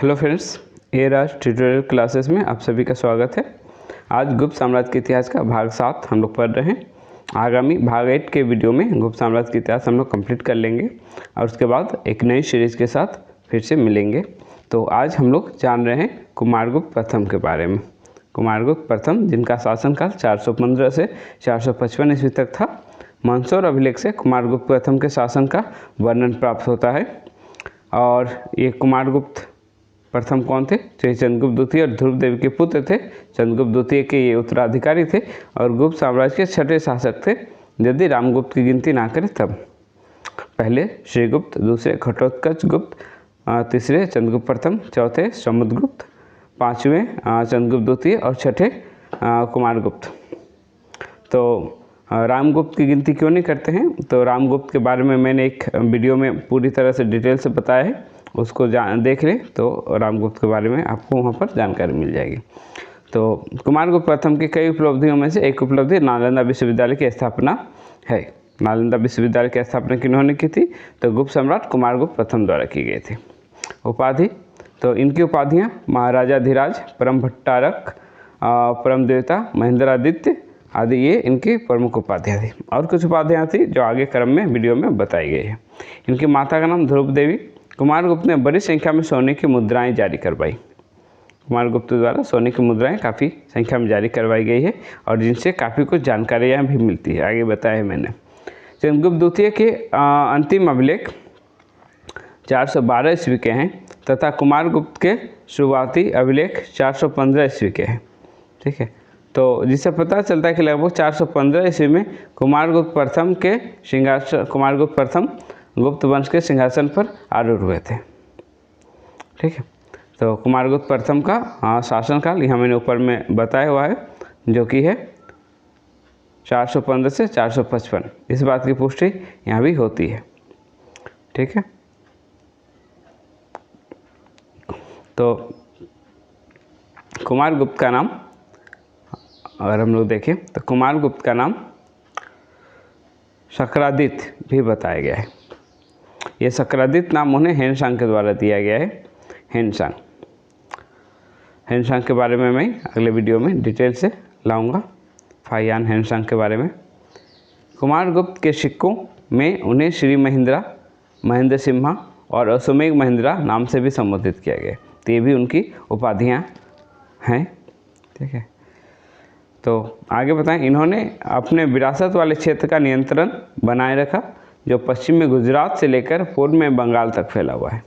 Hello friends, ए राज tutorial classes में आप सभी का स्वागत है। आज गुप्त साम्राज्य के इतिहास का भाग 7 हम लोग पढ़ रहे हैं। आगामी भाग 8 के वीडियो में गुप्त साम्राज्य का इतिहास हम लोग कंप्लीट कर लेंगे और उसके बाद एक नई सीरीज़ के साथ फिर से मिलेंगे। तो आज हम लोग जान रहे हैं कुमारगुप्त प्रथम के बारे में। कुमारगुप्त प्रथम, जिनका शासनकाल 415 से 455 ईस्वी तक था। मंदसौर अभिलेख से कुमारगुप्त प्रथम के शासन का वर्णन प्राप्त होता है। और ये कुमारगुप्त प्रथम कौन थे? तो ये चंद्रगुप्त द्वितीय और ध्रुव देवी के पुत्र थे। चंद्रगुप्त द्वितीय के ये उत्तराधिकारी थे और गुप्त साम्राज्य के छठे शासक थे, यदि रामगुप्त की गिनती ना करें तब। पहले श्रीगुप्त, दूसरे घटोत्कच गुप्त, तीसरे चंद्रगुप्त प्रथम, चौथे समुद्रगुप्त, पाँचवें चंद्रगुप्त द्वितीय और छठे कुमारगुप्त। तो रामगुप्त की गिनती क्यों नहीं करते हैं? तो रामगुप्त के बारे में मैंने एक वीडियो में पूरी तरह से डिटेल से बताया है, उसको देख लें तो रामगुप्त के बारे में आपको वहाँ पर जानकारी मिल जाएगी। तो कुमारगुप्त प्रथम की कई उपलब्धियों में से एक उपलब्धि नालंदा विश्वविद्यालय की स्थापना है। नालंदा विश्वविद्यालय की स्थापना किन्होंने की थी? तो गुप्त सम्राट कुमारगुप्त प्रथम द्वारा की गई थी। उपाधि, तो इनकी उपाधियाँ महाराजाधिराज, परम भट्टारक, परम देवता, महेंद्रादित्य आदि ये इनकी प्रमुख उपाधियाँ थी। और कुछ उपाधियाँ थी जो आगे क्रम में वीडियो में बताई गई है। इनकी माता का नाम ध्रुव देवी। कुमारगुप्त ने बड़ी संख्या में सोने की मुद्राएं जारी करवाई। कुमारगुप्त द्वारा सोने की मुद्राएं काफ़ी संख्या में जारी करवाई गई है और जिनसे काफ़ी कुछ जानकारियाँ भी मिलती है, आगे बताया है मैंने। चंद्रगुप्त द्वितीय के अंतिम अभिलेख 412 ईस्वी के हैं तथा कुमारगुप्त के शुरुआती अभिलेख 415 ईस्वी के हैं। ठीक है, तो जिससे पता चलता है कि लगभग 415 ईस्वी में कुमारगुप्त प्रथम गुप्त वंश के सिंहासन पर आरूढ़ हुए थे। ठीक है, तो कुमारगुप्त प्रथम का शासनकाल यहाँ मैंने ऊपर में बताया हुआ है, जो कि है 415 से 455। इस बात की पुष्टि यहाँ भी होती है। ठीक है, तो कुमारगुप्त का नाम अगर हम लोग देखें तो कुमारगुप्त का नाम शक्रादित्य भी बताया गया है। ये शक्रादित्य नाम उन्हें हेनसांग के द्वारा दिया गया है। हेनसांग के बारे में मैं अगले वीडियो में डिटेल से लाऊंगा, फाहियान हेनसांग के बारे में। कुमारगुप्त के सिक्कों में उन्हें श्री महेंद्रा, महेंद्र सिम्हा और अश्वमेघ महेंद्रा नाम से भी संबोधित किया गया। तो ये भी उनकी उपाधियाँ हैं। ठीक है, तो आगे बताएं। इन्होंने अपने विरासत वाले क्षेत्र का नियंत्रण बनाए रखा, जो पश्चिम में गुजरात से लेकर पूर्व में बंगाल तक फैला हुआ है।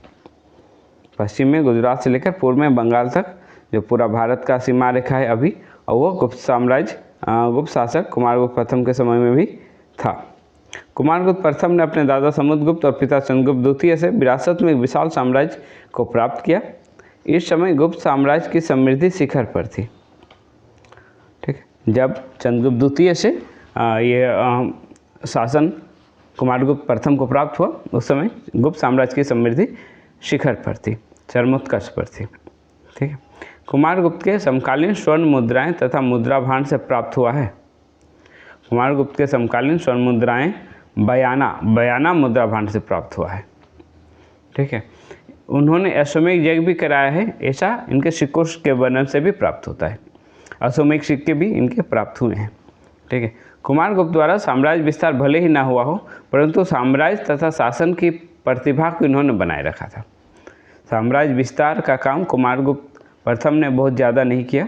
पश्चिम में गुजरात से लेकर पूर्व में बंगाल तक जो पूरा भारत का सीमा रेखा है अभी, और वो गुप्त शासक कुमारगुप्त प्रथम के समय में भी था। कुमारगुप्त प्रथम ने अपने दादा समुद्रगुप्त और पिता चंद्रगुप्त द्वितीय से विरासत में एक विशाल साम्राज्य को प्राप्त किया। इस समय गुप्त साम्राज्य की समृद्धि शिखर पर थी। ठीक है, जब चंद्रगुप्त द्वितीय से ये शासन कुमारगुप्त प्रथम को प्राप्त हुआ, उस समय गुप्त साम्राज्य की समृद्धि शिखर पर थी, चरमोत्कर्ष पर थी। ठीक है, कुमारगुप्त के समकालीन स्वर्ण मुद्राएं तथा मुद्रा भांड से प्राप्त हुआ है। कुमारगुप्त के समकालीन स्वर्ण मुद्राएं बयाना मुद्रा भांड से प्राप्त हुआ है। ठीक है, उन्होंने अश्वमेघ यज्ञ भी कराया है, ऐसा इनके सिक्कों के वर्णन से भी प्राप्त होता है। अश्वमेघ सिक्के भी इनके प्राप्त हुए हैं। ठीक है, कुमारगुप्त द्वारा साम्राज्य विस्तार भले ही ना हुआ हो, परंतु साम्राज्य तथा शासन की प्रतिभा को इन्होंने बनाए रखा था। साम्राज्य विस्तार का काम कुमारगुप्त प्रथम ने बहुत ज़्यादा नहीं किया,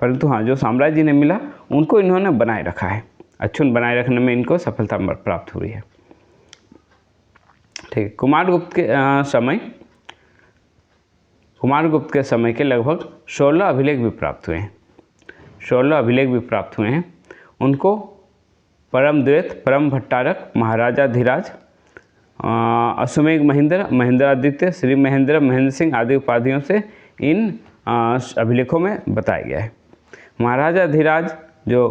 परंतु हाँ, जो साम्राज्य इन्हें मिला उनको इन्होंने बनाए रखा है। अक्षुण्ण बनाए रखने में इनको सफलता प्राप्त हुई है। ठीक है, कुमारगुप्त के समय के लगभग 16 अभिलेख भी प्राप्त हुए हैं। 16 अभिलेख भी प्राप्त हुए हैं। उनको परम द्वैत, परम भट्टारक, महाराजाधिराज, अश्वमेघ महेंद्र, महेंद्रादित्य, श्री महेंद्र, महेंद्र सिंह आदि उपाधियों से इन अभिलेखों में बताया गया है। महाराजाधिराज जो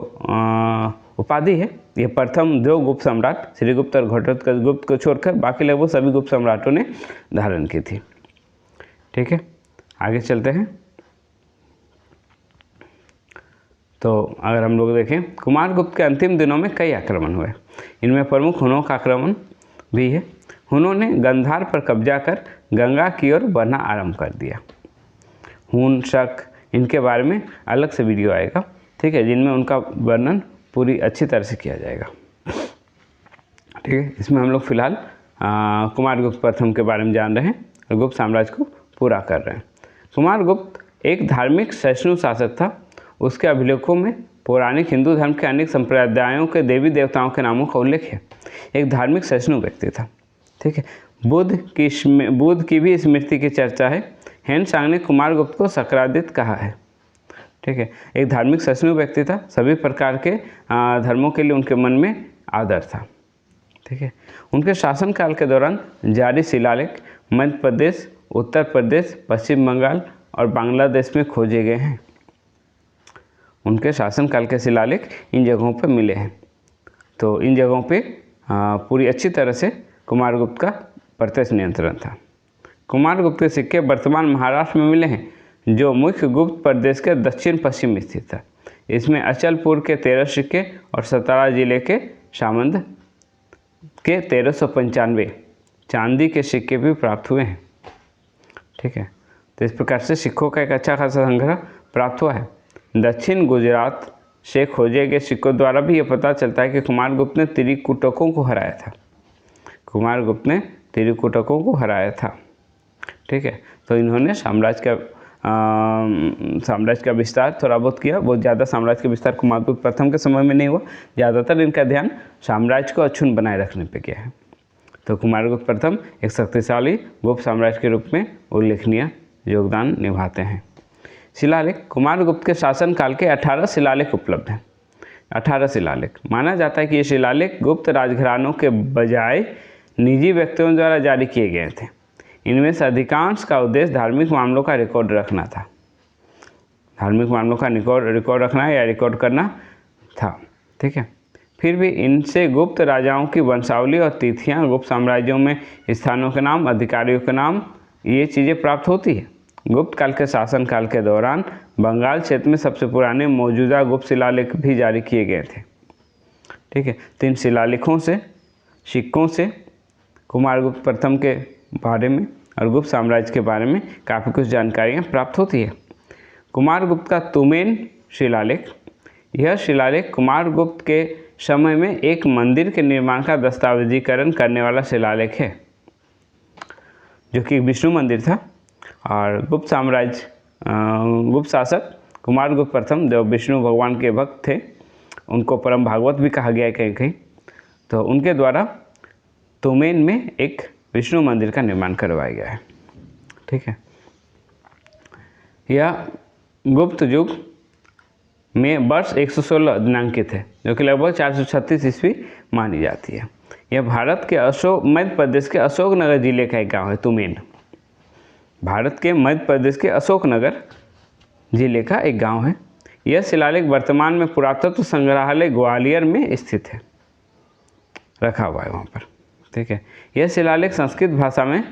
उपाधि है, ये प्रथम दो गुप्त सम्राट श्रीगुप्त और घटोत्कच गुप्त को छोड़कर बाकी लगभग सभी गुप्त सम्राटों ने धारण की थी। ठीक है, आगे चलते हैं। तो अगर हम लोग देखें, कुमारगुप्त के अंतिम दिनों में कई आक्रमण हुए। इनमें प्रमुख हुनों का आक्रमण भी है। हुनों ने गांधार पर कब्जा कर गंगा की ओर बढ़ना आरंभ कर दिया। हून, शक, इनके बारे में अलग से वीडियो आएगा, ठीक है, जिनमें उनका वर्णन पूरी अच्छी तरह से किया जाएगा। ठीक है, इसमें हम लोग फिलहाल कुमारगुप्त प्रथम के बारे में जान रहे हैं और गुप्त साम्राज्य को पूरा कर रहे हैं। कुमारगुप्त एक धार्मिक सहिष्णु शासक था। उसके अभिलेखों में पौराणिक हिंदू धर्म के अनेक संप्रदायों के देवी देवताओं के नामों का उल्लेख है। एक धार्मिक सहिष्णु व्यक्ति था। ठीक है, बुद्ध की भी स्मृति की चर्चा है। हेनसांग ने कुमारगुप्त को सक्रादित कहा है। ठीक है, एक धार्मिक सहिष्णु व्यक्ति था। सभी प्रकार के धर्मों के लिए उनके मन में आदर था। ठीक है, उनके शासनकाल के दौरान जारी शिलालेख मध्य प्रदेश, उत्तर प्रदेश, पश्चिम बंगाल और बांग्लादेश में खोजे गए हैं। उनके शासनकाल के शिलालेख इन जगहों पर मिले हैं। तो इन जगहों पे पूरी अच्छी तरह से कुमारगुप्त का प्रत्यक्ष नियंत्रण था। कुमारगुप्त के सिक्के वर्तमान महाराष्ट्र में मिले हैं, जो मुख्य गुप्त प्रदेश के दक्षिण पश्चिम में स्थित था। इसमें अचलपुर के 13 सिक्के और सतारा जिले के सामंद के 1395 चांदी के सिक्के भी प्राप्त हुए हैं। ठीक है, तो इस प्रकार से सिक्कों का एक अच्छा खासा संग्रह प्राप्त हुआ है। दक्षिण गुजरात से खोजे गए सिक्कों द्वारा भी यह पता चलता है कि कुमारगुप्त ने त्रिकुटकों को हराया था। कुमारगुप्त ने त्रिकुटकों को हराया था। ठीक है, तो इन्होंने साम्राज्य का विस्तार थोड़ा बहुत किया। बहुत ज़्यादा साम्राज्य का विस्तार कुमारगुप्त प्रथम के समय में नहीं हुआ। ज़्यादातर इनका ध्यान साम्राज्य को अक्षुण्ण बनाए रखने पर गया है। तो कुमारगुप्त प्रथम एक शक्तिशाली गुप्त साम्राज्य के रूप में उल्लेखनीय योगदान निभाते हैं। शिलालेख कुमारगुप्त के शासनकाल के 18 शिलालेख उपलब्ध हैं। 18 शिलालेख। माना जाता है कि ये शिलालेख गुप्त राजघरानों के बजाय निजी व्यक्तियों द्वारा जारी किए गए थे। इनमें से अधिकांश का उद्देश्य धार्मिक मामलों का रिकॉर्ड रखना था। धार्मिक मामलों का रिकॉर्ड रखना या रिकॉर्ड करना था। ठीक है, फिर भी इनसे गुप्त राजाओं की वंशावली और तिथियां, गुप्त साम्राज्यों में स्थानों के नाम, अधिकारियों के नाम, ये चीज़ें प्राप्त होती है। गुप्त काल के शासनकाल के दौरान बंगाल क्षेत्र में सबसे पुराने मौजूदा गुप्त शिलालेख भी जारी किए गए थे। ठीक है, तो इन शिलालेखों से, सिक्कों से कुमारगुप्त प्रथम के बारे में और गुप्त साम्राज्य के बारे में काफ़ी कुछ जानकारियाँ प्राप्त होती है। कुमारगुप्त का तुमेन शिलालेख। यह शिलालेख कुमारगुप्त के समय में एक मंदिर के निर्माण का दस्तावेजीकरण करने वाला शिलालेख है, जो कि विष्णु मंदिर था। और गुप्त शासक कुमारगुप्त प्रथम जो विष्णु भगवान के भक्त थे, उनको परम भागवत भी कहा गया है कहीं कहीं। तो उनके द्वारा तुमेन में एक विष्णु मंदिर का निर्माण करवाया गया है। ठीक है, यह गुप्त युग में वर्ष 116 दिनांकित है, जो कि लगभग 436 ईस्वी मानी जाती है। यह भारत के मध्य प्रदेश के अशोकनगर जिले का एक गांव है तुमेन। भारत के मध्य प्रदेश के अशोकनगर जिले का एक गांव है। यह शिलालेख वर्तमान में पुरातत्व संग्रहालय ग्वालियर में स्थित है, रखा हुआ है वहाँ पर। ठीक है, यह शिलालेख संस्कृत भाषा में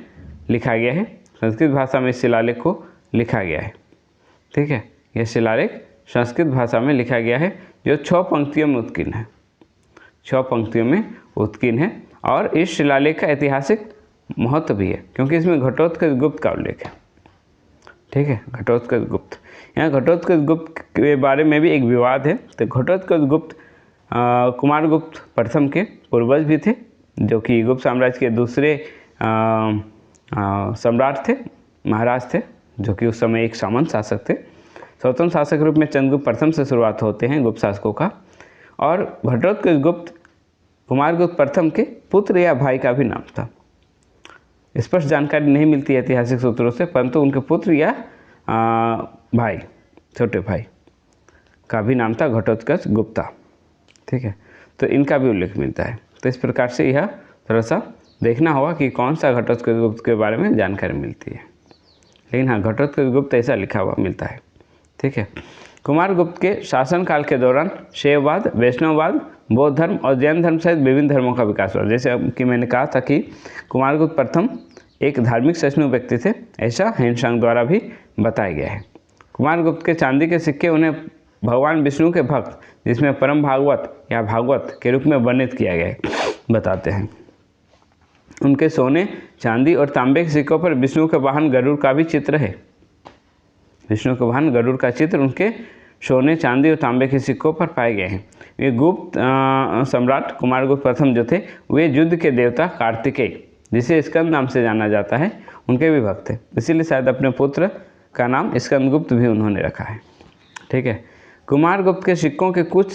लिखा गया है। संस्कृत भाषा में इस शिलालेख को लिखा गया है। ठीक है, यह शिलालेख संस्कृत भाषा में लिखा गया है, जो 6 पंक्तियों में उत्कीर्ण है। 6 पंक्तियों में उत्कीर्ण है। और इस शिलालेख का ऐतिहासिक महत्व भी है, क्योंकि इसमें घटोत्कच गुप्त का उल्लेख है। ठीक है, घटोत्कच गुप्त। यहाँ घटोत्कच गुप्त के बारे में भी एक विवाद है। तो घटोत्कच गुप्त कुमारगुप्त प्रथम के पूर्वज भी थे, जो कि गुप्त साम्राज्य के दूसरे सम्राट थे, महाराज थे, जो कि उस समय एक सामंत शासक थे। स्वतंत्र शासक के रूप में चंद्रगुप्त प्रथम से शुरुआत होते हैं गुप्त शासकों का। और घटोत्कच गुप्त कुमारगुप्त प्रथम के पुत्र या भाई का भी नाम था। स्पष्ट जानकारी नहीं मिलती है ऐतिहासिक सूत्रों से, परंतु उनके पुत्र या भाई, छोटे भाई का भी नाम था घटोत्कच गुप्ता। ठीक है, तो इनका भी उल्लेख मिलता है। तो इस प्रकार से यह थोड़ा सा देखना होगा कि कौन सा घटोत्कच गुप्त के बारे में जानकारी मिलती है। लेकिन हाँ, घटोत्कच गुप्त ऐसा लिखा हुआ मिलता है। ठीक है, कुमारगुप्त के शासनकाल के दौरान शैववाद, वैष्णववाद, बौद्ध धर्म और जैन धर्म सहित विभिन्न धर्मों का विकास हुआ। जैसे कि मैंने कहा था कि कुमारगुप्त प्रथम एक धार्मिक सहिष्णु व्यक्ति थे, ऐसा हेनसांग द्वारा भी बताया गया है। कुमारगुप्त के चांदी के सिक्के उन्हें भगवान विष्णु के भक्त, जिसमें परम भागवत या भागवत के रूप में वर्णित किया गया है, बताते हैं। उनके सोने, चांदी और तांबे के सिक्कों पर विष्णु के वाहन गरुड़ का भी चित्र है। विष्णु के वाहन गरुड़ का चित्र उनके सोने, चांदी और तांबे के सिक्कों पर पाए गए हैं। ये गुप्त सम्राट कुमारगुप्त प्रथम जो थे वे युद्ध के देवता कार्तिकेय, जिसे स्कंद नाम से जाना जाता है, उनके भी भक्त थे। इसीलिए शायद अपने पुत्र का नाम स्कंदगुप्त भी उन्होंने रखा है। ठीक है। कुमारगुप्त के सिक्कों के कुछ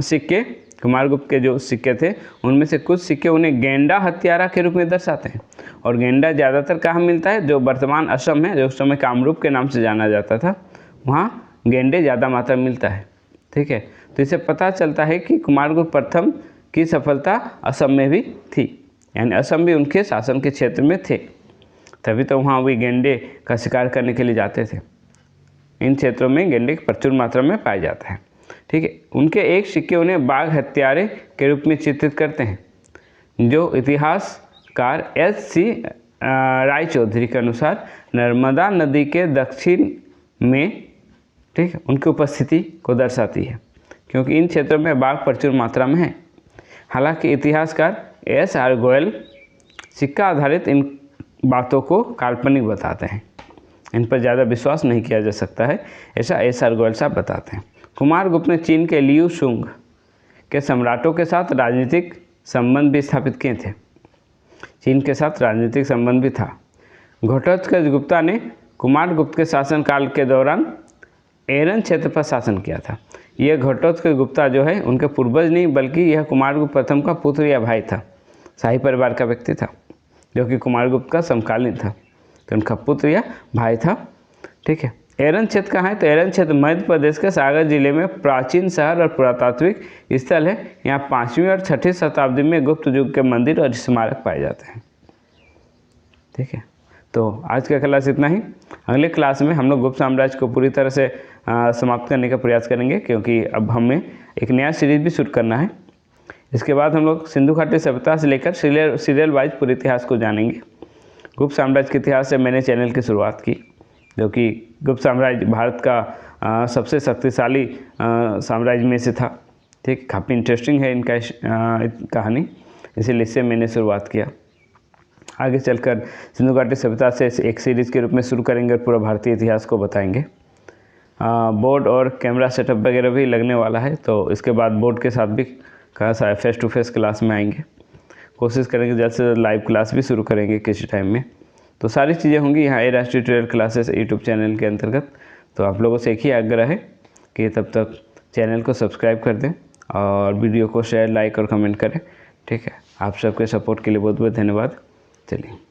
सिक्के, कुमारगुप्त के जो सिक्के थे उनमें से कुछ सिक्के उन्हें गेंडा हत्यारा के रूप में दर्शाते हैं। और गेंडा ज़्यादातर कहाँ मिलता है? जो वर्तमान असम है, जो उस समय कामरूप के नाम से जाना जाता था, वहाँ गेंडे ज़्यादा मात्रा में मिलता है। ठीक है। तो इससे पता चलता है कि कुमारगुप्त प्रथम की सफलता असम में भी थी, यानी असम भी उनके शासन के क्षेत्र में थे, तभी तो वहाँ वे गेंडे का शिकार करने के लिए जाते थे। इन क्षेत्रों में गेंडे प्रचुर मात्रा में पाया जाता है। ठीक है। उनके एक सिक्के उन्हें बाघ हत्यारे के रूप में चित्रित करते हैं, जो इतिहासकार S.C. रायचौधरी के अनुसार नर्मदा नदी के दक्षिण में, ठीक है, उनकी उपस्थिति को दर्शाती है, क्योंकि इन क्षेत्रों में बाघ प्रचुर मात्रा में है। हालांकि इतिहासकार S.R. गोयल सिक्का आधारित इन बातों को काल्पनिक बताते हैं, इन पर ज़्यादा विश्वास नहीं किया जा सकता है, ऐसा S.R. गोयल साहब बताते हैं। कुमारगुप्त ने चीन के लियू शुंग के सम्राटों के साथ राजनीतिक संबंध भी स्थापित किए थे। चीन के साथ राजनीतिक संबंध भी था। घटोत्कच गुप्ता ने कुमारगुप्त के शासनकाल के दौरान एरन क्षेत्र पर शासन किया था। यह घटोत्कच गुप्ता जो है उनके पूर्वज नहीं, बल्कि यह कुमारगुप्त प्रथम का पुत्र या भाई था। शाही परिवार का व्यक्ति था, जो कि कुमारगुप्त का समकालीन था, तो उनका पुत्र या भाई था। ठीक है। एरन क्षेत्र कहाँ है? तो एरन क्षेत्र मध्य प्रदेश के सागर जिले में प्राचीन शहर और पुरातात्विक स्थल है। यहाँ 5वीं और 6ठी शताब्दी में गुप्त युग के मंदिर और स्मारक पाए जाते हैं। ठीक है। तो आज का क्लास इतना ही। अगले क्लास में हम लोग गुप्त साम्राज्य को पूरी तरह से समाप्त करने का प्रयास करेंगे, क्योंकि अब हमें एक नया सीरीज भी शुरू करना है। इसके बाद हम लोग सिंधु घाटी सभ्यता से लेकर सीरियल वाइज पूरे इतिहास को जानेंगे। गुप्त साम्राज्य के इतिहास से मैंने चैनल की शुरुआत की, जो कि गुप्त साम्राज्य भारत का सबसे शक्तिशाली साम्राज्य में से था। ठीक, काफ़ी इंटरेस्टिंग है इनका कहानी, इसीलिए इससे मैंने शुरुआत किया। आगे चलकर सिंधु घाटी सभ्यता से एक सीरीज़ के रूप में शुरू करेंगे और पूरा भारतीय इतिहास को बताएंगे। बोर्ड और कैमरा सेटअप वगैरह भी लगने वाला है, तो इसके बाद बोर्ड के साथ भी फेस टू फेस क्लास में आएंगे। कोशिश करेंगे जल्द से जल्द लाइव क्लास भी शुरू करेंगे किसी टाइम में। तो सारी चीज़ें होंगी यहाँ राष्ट्रीय ट्यूटोरियल क्लासेस यूट्यूब चैनल के अंतर्गत। तो आप लोगों से एक ही आग्रह है कि तब तक चैनल को सब्सक्राइब कर दें और वीडियो को शेयर, लाइक और कमेंट करें। ठीक है। आप सबके सपोर्ट के लिए बहुत बहुत धन्यवाद। चलिए।